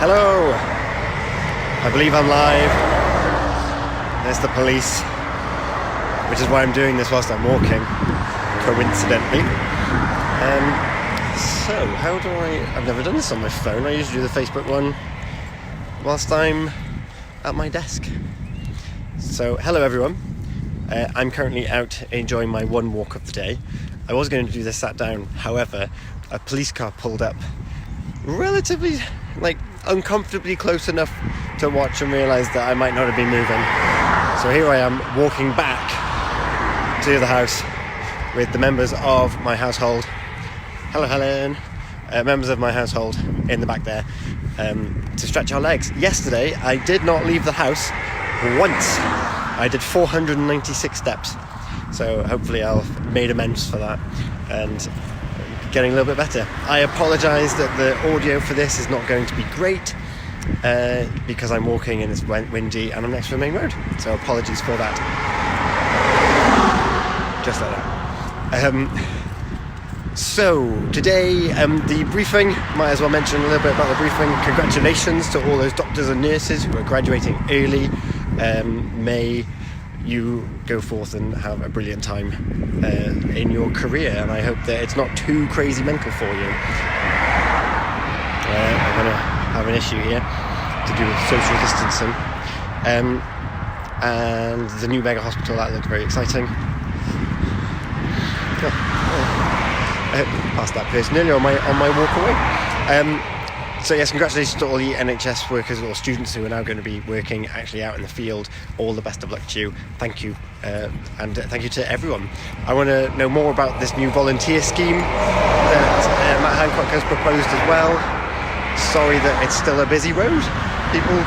Hello! I believe I'm live. There's the police, which is why I'm doing this whilst I'm walking, coincidentally. So, how do I've never done this on my phone. I usually do the Facebook one whilst I'm at my desk. So, hello everyone. I'm currently out enjoying my one walk of the day. I was going to do this sat down, however, a police car pulled up relatively, uncomfortably close enough to watch and realise that I might not have been moving. So here I am walking back to the house with the members of my household. Hello Helen. Members of my household in the back there to stretch our legs. Yesterday I did not leave the house once. I did 496 steps. So hopefully I've made amends for that and getting a little bit better. I apologise that the audio for this is not going to be great because I'm walking and it's windy and I'm next to the main road. So apologies for that. Just like that. So today, the briefing, might as well mention a little bit about the briefing. Congratulations to all those doctors and nurses who are graduating early. May you go forth and have a brilliant time in your career, and I hope that it's not too crazy mental for you. I'm going to have an issue here to do with social distancing. And the new mega hospital, that looks very exciting. Past that person earlier on my walk away. So yes, congratulations to all the NHS workers or students who are now going to be working actually out in the field. All the best of luck to you. Thank you, and thank you to everyone. I want to know more about this new volunteer scheme that Matt Hancock has proposed as well. Sorry that it's still a busy road. People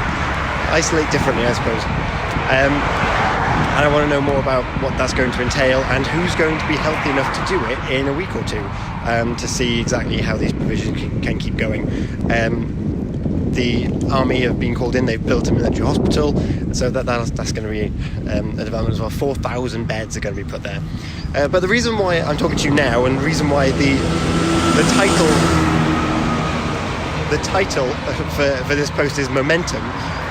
isolate differently, I suppose. And I want to know more about what that's going to entail and who's going to be healthy enough to do it in a week or two, to see exactly how these provisions can keep going. The army have been called in. They've built a military hospital, so that's going to be a development as well. 4,000 beds are going to be put there. But the reason why I'm talking to you now, and the reason why the title for this post is Momentum,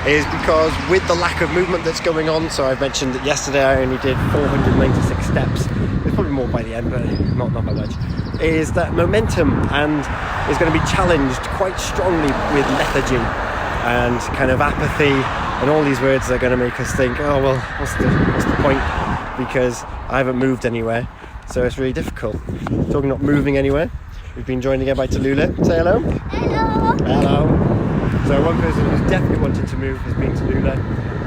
is because with the lack of movement that's going on. So I've mentioned that yesterday I only did 496 steps. There's probably more by the end, but not by much. Is that momentum and is going to be challenged quite strongly with lethargy and kind of apathy, and all these words are going to make us think, oh well, what's the point? Because I haven't moved anywhere, so it's really difficult. Talking not moving anywhere, we've been joined again by Tallulah. Say hello. Hello. So one person who's definitely wanted to move has been Tallulah,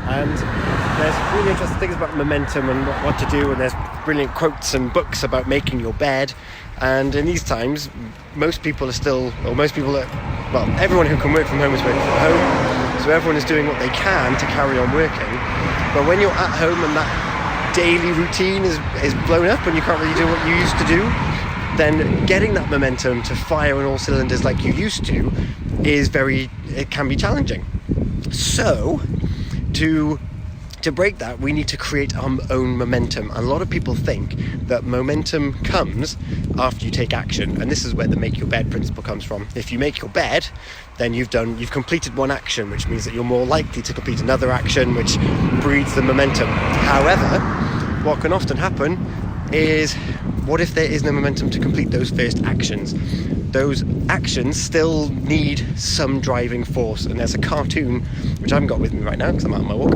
and there's really interesting things about momentum and what to do, and there's brilliant quotes and books about making your bed. And in these times, everyone who can work from home is working from home, so everyone is doing what they can to carry on working. But when you're at home and that daily routine is blown up and you can't really do what you used to do, then getting that momentum to fire on all cylinders like you used to it can be challenging. So to break that, we need to create our own momentum. And a lot of people think that momentum comes after you take action, and this is where the make your bed principle comes from. If you make your bed, then you've completed one action, which means that you're more likely to complete another action, which breeds the momentum. However, what can often happen is, what if there is no momentum to complete those first actions? Those actions still need some driving force, and there's a cartoon, which I haven't got with me right now because I'm out on my walk,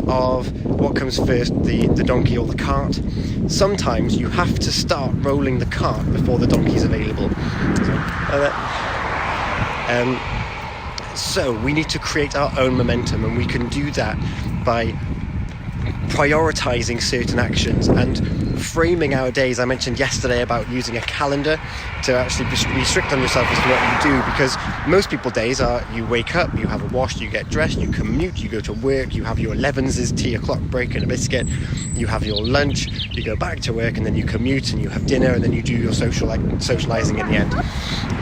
of what comes first, the donkey or the cart. Sometimes you have to start rolling the cart before the donkey's available. So we need to create our own momentum, and we can do that by prioritizing certain actions and framing our days. I mentioned yesterday about using a calendar to actually be strict on yourself as to what you do, because most people's days are, you wake up, you have a wash, you get dressed, you commute, you go to work, you have your 11's tea o'clock break and a biscuit, you have your lunch, you go back to work, and then you commute and you have dinner, and then you do your socializing in the end.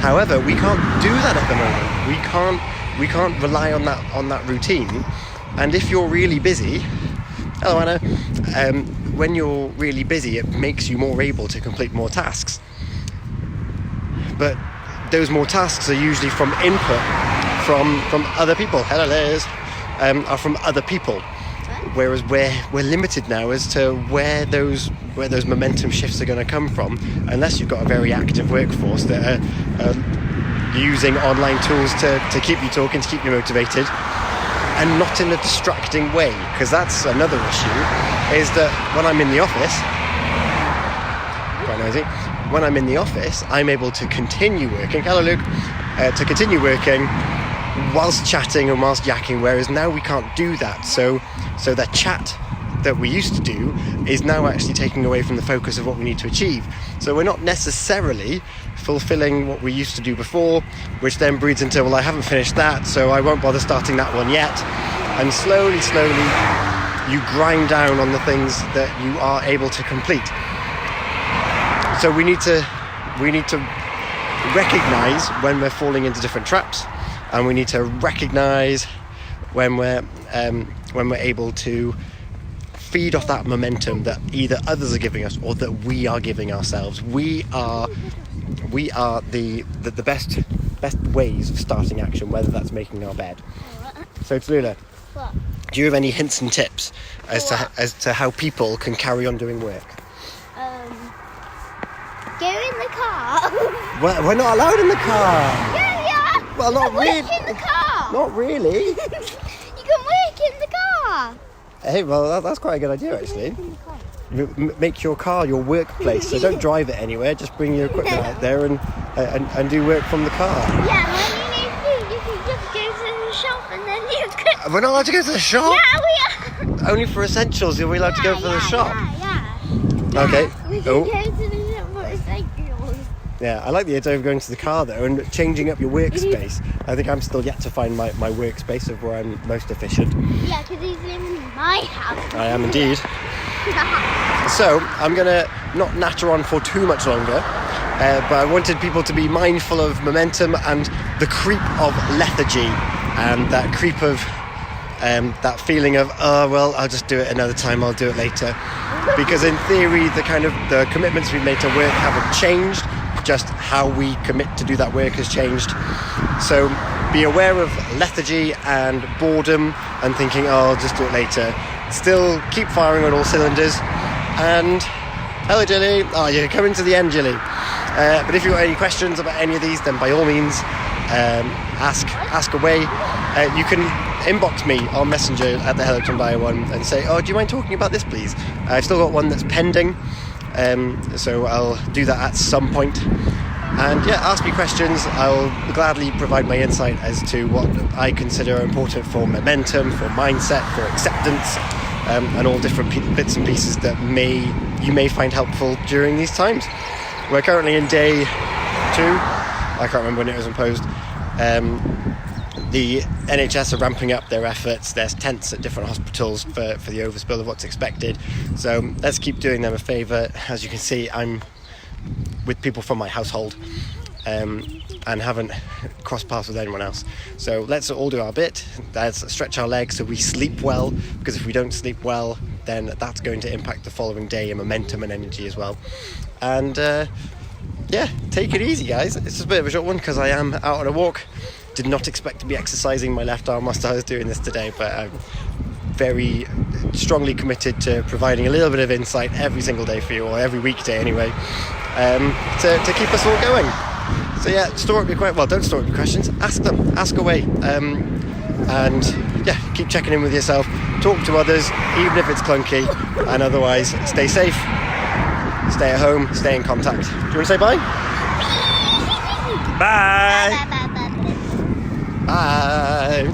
However, we can't do that at the moment. We can't rely on that routine. And if you're really busy, hello Anna, when you're really busy, it makes you more able to complete more tasks. But those more tasks are usually from input from other people. Hello, Liz. Are from other people. Whereas we're limited now as to where those momentum shifts are going to come from, unless you've got a very active workforce that are using online tools to keep you talking, to keep you motivated, and not in a distracting way. Because that's another issue, is that when I'm in the office, quite noisy, when I'm in the office, I'm able to continue working. Hello, Luke. To continue working whilst chatting and whilst yakking, whereas now we can't do that. So the chat that we used to do is now actually taking away from the focus of what we need to achieve. So we're not necessarily fulfilling what we used to do before, which then breeds into, well, I haven't finished that, so I won't bother starting that one yet. And slowly, you grind down on the things that you are able to complete. So we need to recognize when we're falling into different traps, and we need to recognize when we're able to feed off that momentum that either others are giving us or that we are giving ourselves. We are the best ways of starting action, whether that's making our bed. So Tallulah, do you have any hints and tips as to how people can carry on doing work? Go in the car. We're not allowed in the car. Yeah, we are. Well, not really. Work in the car. Not really. You can work in the car. Hey, well, that's quite a good idea, actually. Make your car your workplace, so don't drive it anywhere. Just bring your equipment out there and do work from the car. Yeah, when you need food, you can just go to the shop and then you can... We're not allowed to go to the shop? Yeah, we are. Only for essentials are we allowed to go to the shop? Yeah. Okay. We can go to the shop for essentials. Yeah, I like the idea of going to the car though and changing up your workspace. I think I'm still yet to find my workspace of where I'm most efficient. Yeah, because he's living in my house. I am indeed. So I'm going to not natter on for too much longer, but I wanted people to be mindful of momentum and the creep of lethargy, and that creep of that feeling of, oh well, I'll just do it another time, I'll do it later. Because in theory, the commitments we've made to work haven't changed, just how we commit to do that work has changed. So be aware of lethargy and boredom and thinking, oh, I'll just do it later. Still keep firing on all cylinders. And hello, Jilly. Oh, you're coming to the end, Jilly. But if you've got any questions about any of these, then by all means, ask away. You can inbox me on Messenger at the HelloTomDyer one and say, oh, do you mind talking about this, please? I've still got one that's pending. So I'll do that at some point. And yeah, ask me questions. I'll gladly provide my insight as to what I consider important for momentum, for mindset, for acceptance, and all different bits and pieces that you may find helpful during these times. We're currently in day 2. I can't remember when it was imposed. The NHS are ramping up their efforts. There's tents at different hospitals for the overspill of what's expected. So let's keep doing them a favour. As you can see, I'm with people from my household and haven't crossed paths with anyone else. So let's all do our bit. Let's stretch our legs so we sleep well, because if we don't sleep well, then that's going to impact the following day and momentum and energy as well. And yeah, take it easy, guys. It's just a bit of a short one because I am out on a walk. Did not expect to be exercising my left arm whilst I was doing this today, but I'm very strongly committed to providing a little bit of insight every single day for you, or every weekday anyway, to keep us all going. So yeah, don't store up your questions, ask them, ask away, and yeah, keep checking in with yourself, talk to others, even if it's clunky, and otherwise stay safe, stay at home, stay in contact. Do you want to say bye? Bye! Bye!